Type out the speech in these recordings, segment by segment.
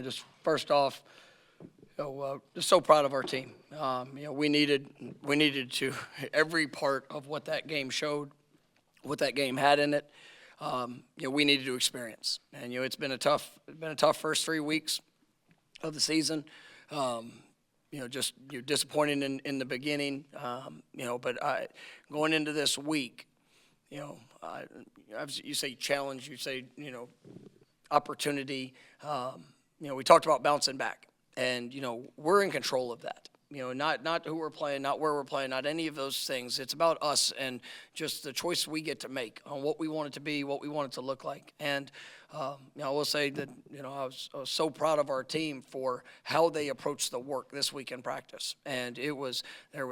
Just first off, just so proud of our team. We needed to every part of what that game showed, what that game had in it. We needed to experience, and it's been a tough first 3 weeks of the season. Just disappointing in the beginning. But going into this week, you say challenge, you say opportunity. We talked about bouncing back, and we're in control of that. Not who we're playing, not where we're playing, not any of those things. It's about us and just the choice we get to make on what we want it to be, what we want it to look like. And I will say that I was so proud of our team for how they approached the work this week in practice. And there was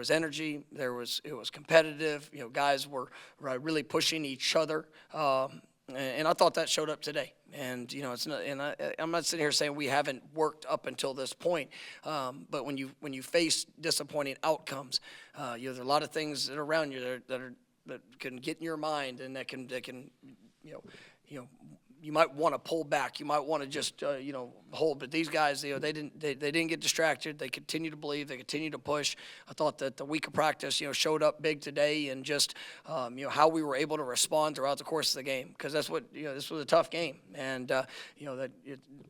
energy, it was competitive. Guys were really pushing each other. And I thought that showed up today. And it's not. And I'm not sitting here saying we haven't worked up until this point. But when you face disappointing outcomes, there's a lot of things that are around you that can get in your mind, and that can you might want to pull back. You might want to just hold. But these guys, they didn't get distracted. They continue to believe. They continue to push. I thought that the week of practice, showed up big today, and just how we were able to respond throughout the course of the game, because that's what this was a tough game, and that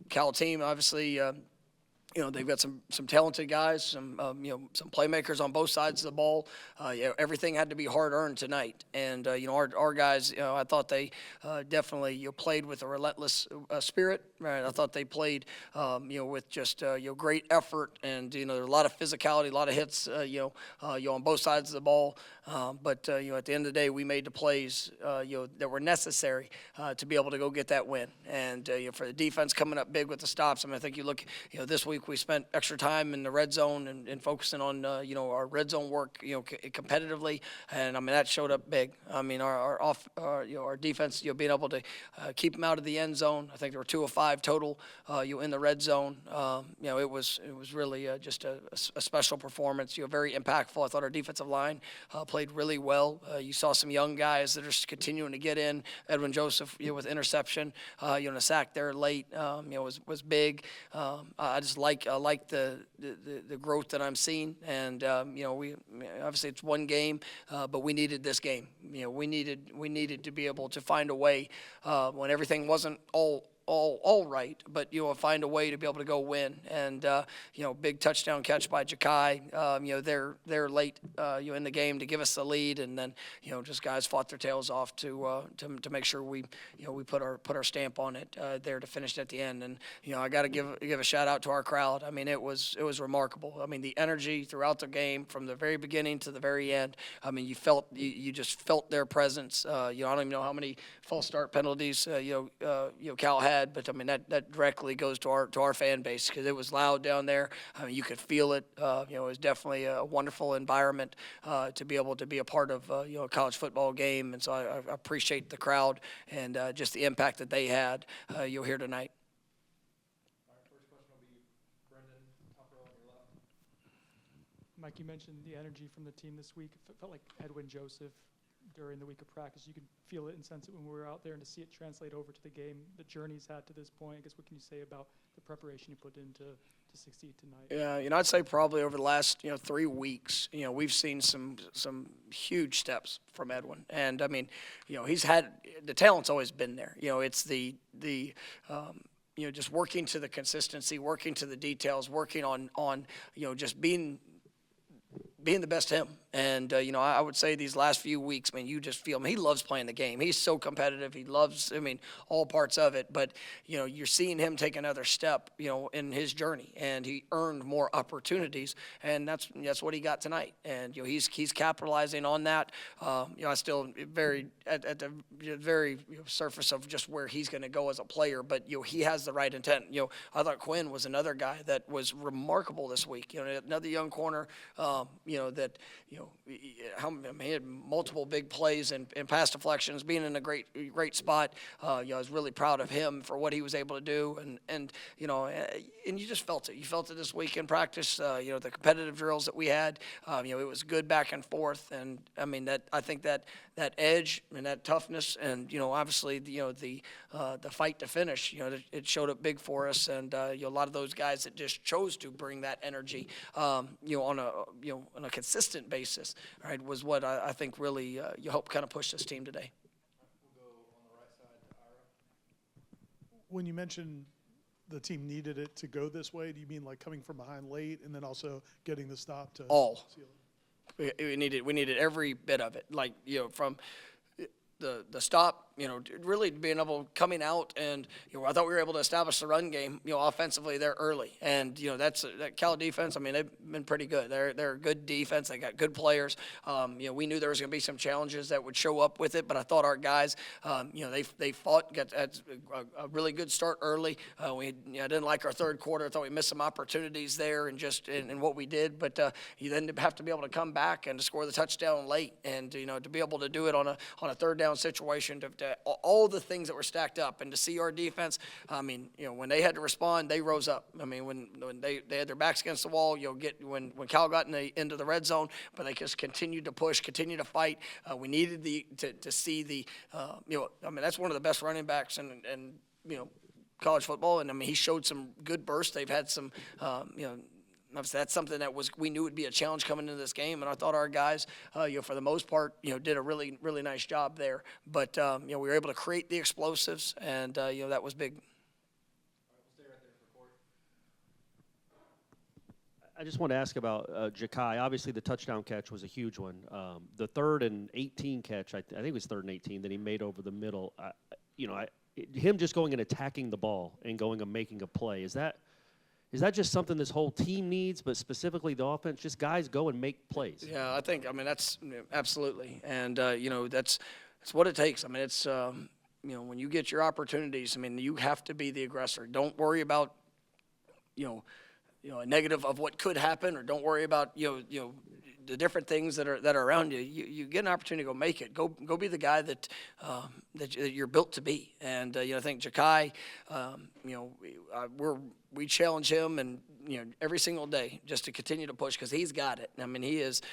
Cal team obviously. They've got some talented guys, some playmakers on both sides of the ball. Everything had to be hard-earned tonight. And, our guys, I thought they definitely played with a relentless spirit. Right? I thought they played, with just, great effort. And, there were a lot of physicality, a lot of hits, on both sides of the ball. But at the end of the day, we made the plays, that were necessary to be able to go get that win. And, for the defense coming up big with the stops, I think you look, this week we spent extra time in the red zone and focusing on, our red zone work, competitively. And, that showed up big. Our defense, being able to keep them out of the end zone. I think there were 2 of 5 total, in the red zone. It was really just a special performance, very impactful. I thought our defensive line played really well. You saw some young guys that are continuing to get in. Edwin Joseph, with interception, a sack there late, was big. I just like the growth that I'm seeing, and we obviously it's one game, but we needed this game. We needed to be able to find a way when everything wasn't all right, but find a way to be able to go win. And big touchdown catch by Ja'Kai. They're late in the game to give us the lead, and then just guys fought their tails off to make sure we put our stamp on it there to finish at the end. And I got to give a shout out to our crowd. It was remarkable. The energy throughout the game from the very beginning to the very end. You just felt their presence. I don't even know how many false start penalties Cal had. But that directly goes to our fan base, because it was loud down there. You could feel it. It was definitely a wonderful environment to be able to be a part of a college football game, and so I appreciate the crowd and just the impact that they had here tonight. First question will be Brendan, top row on your left. Mike, you mentioned the energy from the team this week. It felt like Edwin Joseph during the week of practice. You could feel it and sense it when we were out there, and to see it translate over to the game, the journey's had to this point. I guess, what can you say about the preparation you put in to succeed tonight? Yeah, I'd say probably over the last 3 weeks, we've seen some huge steps from Edwin, and he's had the talent's always been there. It's the just working to the consistency, working to the details, working on just being the best him. And, I would say these last few weeks, you just feel he loves playing the game. He's so competitive. He loves, all parts of it. But, you're seeing him take another step, in his journey. And he earned more opportunities. And that's what he got tonight. And, he's capitalizing on that. I still at the very surface of just where he's going to go as a player. But, he has the right intent. I thought Quinn was another guy that was remarkable this week. Another young corner, that he had multiple big plays and pass deflections, being in a great spot. I was really proud of him for what he was able to do, and you just felt it. You felt it this week in practice. The competitive drills that we had. It was good back and forth, and I think that edge and that toughness, and obviously the fight to finish. It showed up big for us, and a lot of those guys that just chose to bring that energy, on a consistent basis, right, was what I think really you hope kind of pushed this team today. We'll go on the right side to Ira. When you mentioned the team needed it to go this way, do you mean like coming from behind late and then also getting the stop to all? Seal it? We needed every bit of it, like from the stop, really being able coming out, and I thought we were able to establish the run game, offensively there early, and that Cal defense. They've been pretty good. They're a good defense. They got good players. We knew there was going to be some challenges that would show up with it, but I thought our guys, they fought, got a really good start early. I didn't like our third quarter. I thought we missed some opportunities there, and just in what we did, but you then have to be able to come back and to score the touchdown late, and to be able to do it on a third down situation, to all the things that were stacked up, and to see our defense. When they had to respond, they rose up. When they had their backs against the wall, when Cal got into the red zone, but they just continued to push, continue to fight. We needed to see that's one of the best running backs in college football, and he showed some good bursts. They've had some that's something that we knew would be a challenge coming into this game, and I thought our guys, for the most part, did a really, really nice job there. But we were able to create the explosives, and that was big. All right, we'll stay right there for Corey. I just want to ask about Ja'Kai. Obviously, the touchdown catch was a huge one. The 3rd and 18 catch, I think it was 3rd and 18 that he made over the middle. Him just going and attacking the ball and going and making a play, is that just something this whole team needs, but specifically the offense, just guys go and make plays? Yeah, I think, that's absolutely. And, that's what it takes. It's, when you get your opportunities, you have to be the aggressor. Don't worry about, a negative of what could happen, or don't worry about, the different things that are around you. You get an opportunity to go make it. Go be the guy that you're built to be. And I think Ja'Kai, we challenge him, and every single day just to continue to push, because he's got it. He is.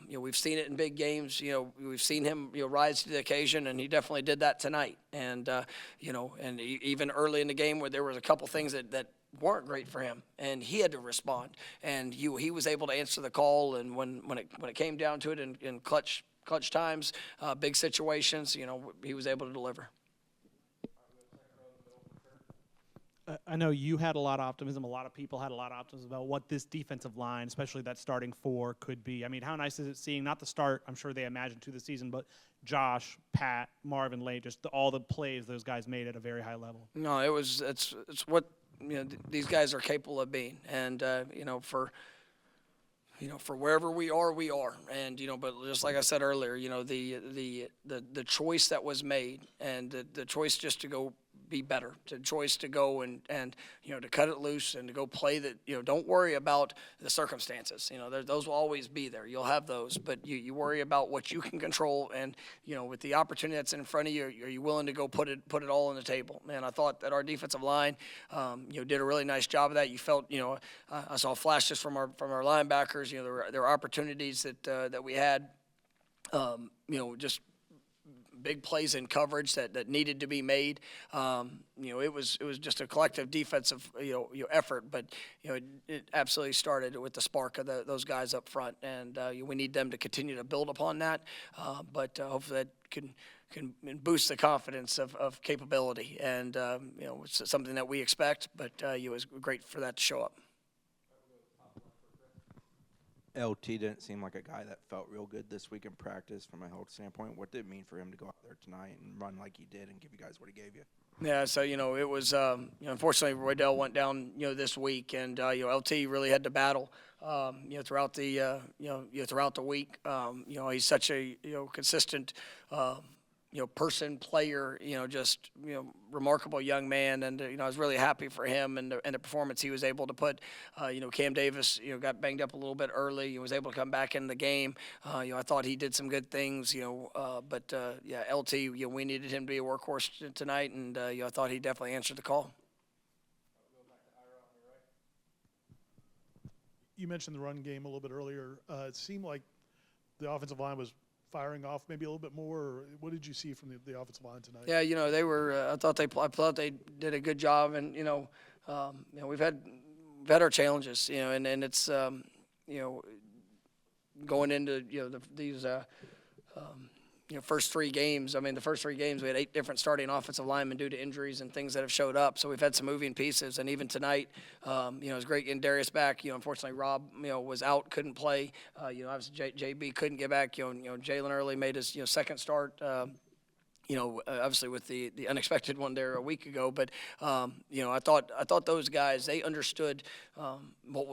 We've seen it in big games. We've seen him rise to the occasion, and he definitely did that tonight. And and even early in the game where there was a couple things that weren't great for him, and he had to respond, and he was able to answer the call. And when it came down to it in clutch times, big situations, he was able to deliver. I know you had a lot of optimism. A lot of people had a lot of optimism about what this defensive line, especially that starting 4, could be. How nice is it seeing, not the start, I'm sure they imagined to the season, but Josh, Pat, Marvin, Lane, just all the plays those guys made at a very high level? No, it's what these guys are capable of being, and for wherever we are, and but just like I said earlier, the choice that was made, and the choice just to go be better, the choice to go and to cut it loose and to go play that, don't worry about the circumstances. Those will always be there. You'll have those, but you worry about what you can control, and with the opportunity that's in front of you, are you willing to go put it all on the table? Man, I thought that our defensive line did a really nice job of that. You felt, I saw flashes from our linebackers. There were opportunities that we had, just big plays in coverage that needed to be made. It was just a collective defensive effort, but it absolutely started with the spark of those guys up front, and we need them to continue to build upon that. But hopefully that can boost the confidence of capability, and it's something that we expect. But it was great for that to show up. LT didn't seem like a guy that felt real good this week in practice from a health standpoint. What did it mean for him to go out there tonight and run like he did and give you guys what he gave you? Yeah, so it was unfortunately Roydell went down this week, and LT really had to battle throughout the throughout the week. He's such a consistent person, player, just, remarkable young man. And, I was really happy for him and the performance he was able to put. Cam Davis, got banged up a little bit early. He was able to come back in the game. I thought he did some good things, but LT, we needed him to be a workhorse tonight. And, I thought he definitely answered the call. You mentioned the run game a little bit earlier. It seemed like the offensive line was firing off maybe a little bit more. Or what did you see from the offensive line tonight? Yeah, they were. I thought they did a good job, and we've had our challenges, and it's going into these. First 3 games. I mean, the first 3 games we had 8 different starting offensive linemen due to injuries and things that have showed up. So we've had some moving pieces, and even tonight, it was great getting Darius back. Unfortunately, Rob, was out, couldn't play. Obviously JB couldn't get back. Jalen Early made his second start. Obviously with the unexpected one there a week ago, but I thought those guys, they understood what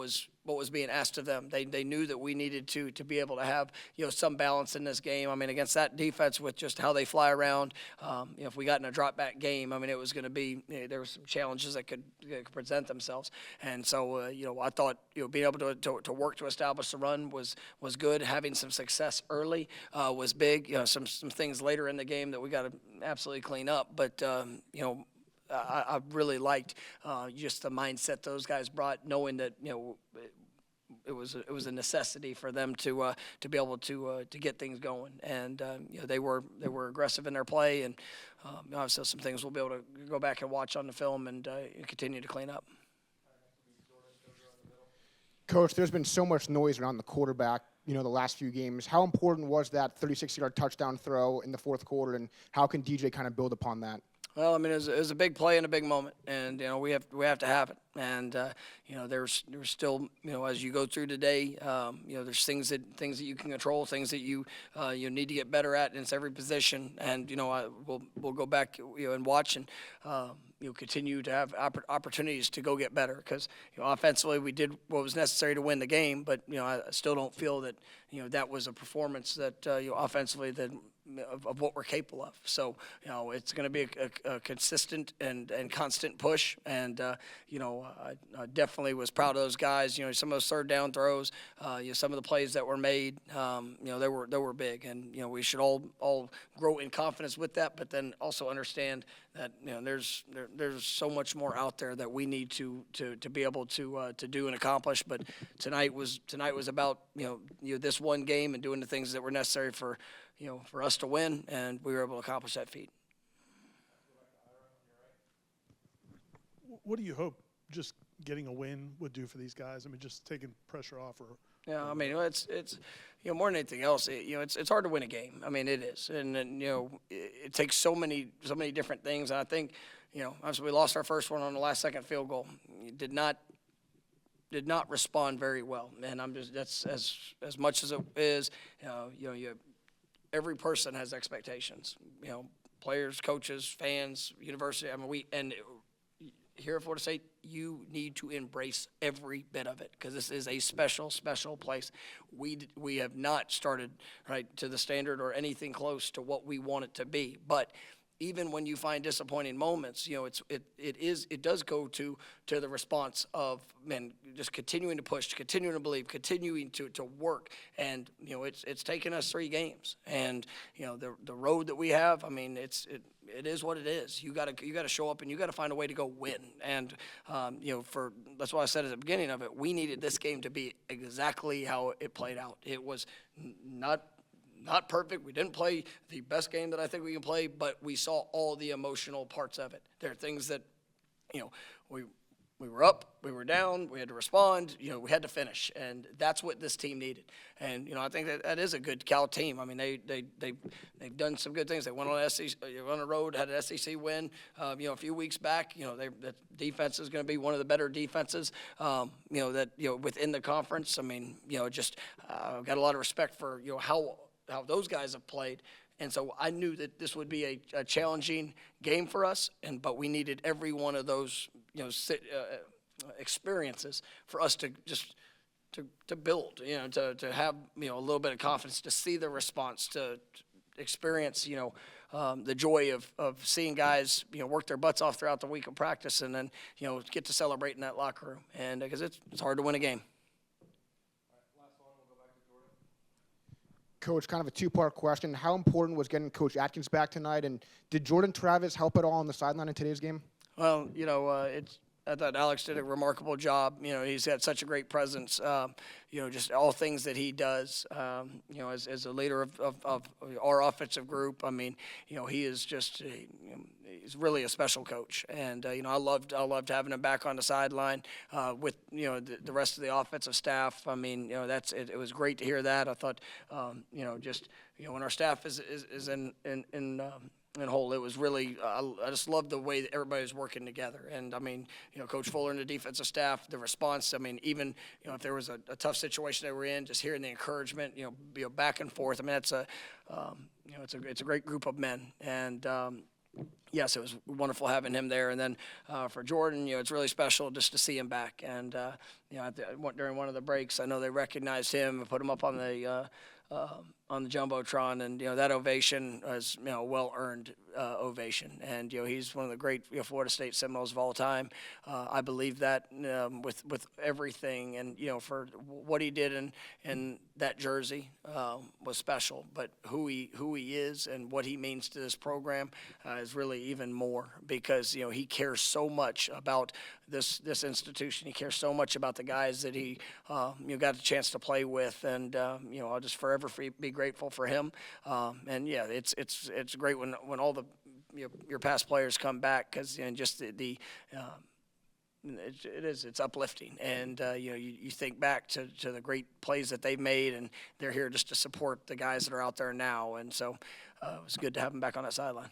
was being asked of them. They knew that we needed to be able to have some balance in this game. I mean, against that defense with just how they fly around, if we got in a drop back game, I mean, it was going to be there were some challenges that could present themselves. And so I thought being able to work to establish the run was good. Having some success early was big. Some things later in the game that we got to absolutely clean up, but I really liked just the mindset those guys brought, knowing that it was a necessity for them to be able to get things going, and they were aggressive in their play, and obviously some things we'll be able to go back and watch on the film and continue to clean up. Coach, there's been so much noise around the quarterback, the last few games. How important was that 36-yard touchdown throw in the fourth quarter, and how can DJ kind of build upon that? Well, I mean, it was a big play and a big moment, and we have to have it. And there's still, as you go through today, there's things that you can control, things that you need to get better at, and it's every position. And we'll go back and watch and continue to have opportunities to go get better, because offensively we did what was necessary to win the game, but I still don't feel that that was a performance that offensively that of what we're capable of. So it's going to be a consistent and constant push, and I definitely was proud of those guys. Some of those third down throws, some of the plays that were made, they were big, and we should all grow in confidence with that, but then also understand that there's so much more out there that we need to be able to do and accomplish. But tonight was about this one game and doing the things that were necessary for us to win, and we were able to accomplish that feat. What do you hope just getting a win would do for these guys? I mean, just taking pressure off, or Yeah, I mean, it's more than anything else, it's hard to win a game. I mean, it is, and it takes so many different things. And I think, obviously we lost our first one on the last second field goal. Did not respond very well, and that's as much as it is. Every person has expectations. Players, coaches, fans, university. I mean, here at Florida State, you need to embrace every bit of it, because this is a special, special place. We have not started to the standard or anything close to what we want it to be. But even when you find disappointing moments, it does go to the response of just continuing to push, continuing to believe, continuing to work, and it's taken us 3 games, and the road that we have. I mean, it is what it is. You got to show up, and you got to find a way to go win. And that's why I said at the beginning of it, we needed this game to be exactly how it played out. It was not perfect. We didn't play the best game that I think we can play, but we saw all the emotional parts of it. There are things that we were up, we were down, we had to respond, we had to finish, and that's what this team needed. And I think that is a good Cal team. I mean, they've done some good things. They went on the road, had an SEC win, a few weeks back. The defense is going to be one of the better defenses, within the conference. I mean, I've got a lot of respect for how those guys have played. And so I knew that this would be a challenging game for us, but we needed every one of those experiences for us to just to build, to have a little bit of confidence, to see the response, to experience the joy of seeing guys, work their butts off throughout the week of practice and then, get to celebrate in that locker room. And because it's hard to win a game. Coach, kind of a two-part question. How important was getting Coach Atkins back tonight, and did Jordan Travis help at all on the sideline in today's game? Well, I thought Alex did a remarkable job. He's had such a great presence. Just all things that he does. As a leader of our offensive group. I mean, he is just he's really a special coach. And I loved having him back on the sideline with the rest of the offensive staff. I mean, it was great to hear that. I thought when our staff is in whole, it was really, I just loved the way that everybody was working together. And, I mean, Coach Fuller and the defensive staff, the response, I mean, even, if there was a tough situation they were in, just hearing the encouragement, back and forth. I mean, it's a great group of men. And, yes, it was wonderful having him there. And then for Jordan, it's really special just to see him back. And, during one of the breaks, I know they recognized him and put him up on the Jumbotron, and that ovation was well-earned ovation, and he's one of the great Florida State Seminoles of all time. I believe that with everything, and for what he did in that jersey was special. But who he is and what he means to this program is really even more, because he cares so much about this institution. He cares so much about the guys that he got a chance to play with, and I'll just forever be grateful for him. And yeah, it's great when all the your past players come back, because just it's uplifting, and you think back to the great plays that they've made, and they're here just to support the guys that are out there now, and so it was good to have them back on that sideline.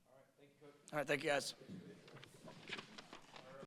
All right, thank you, Coach. All right, thank you, guys.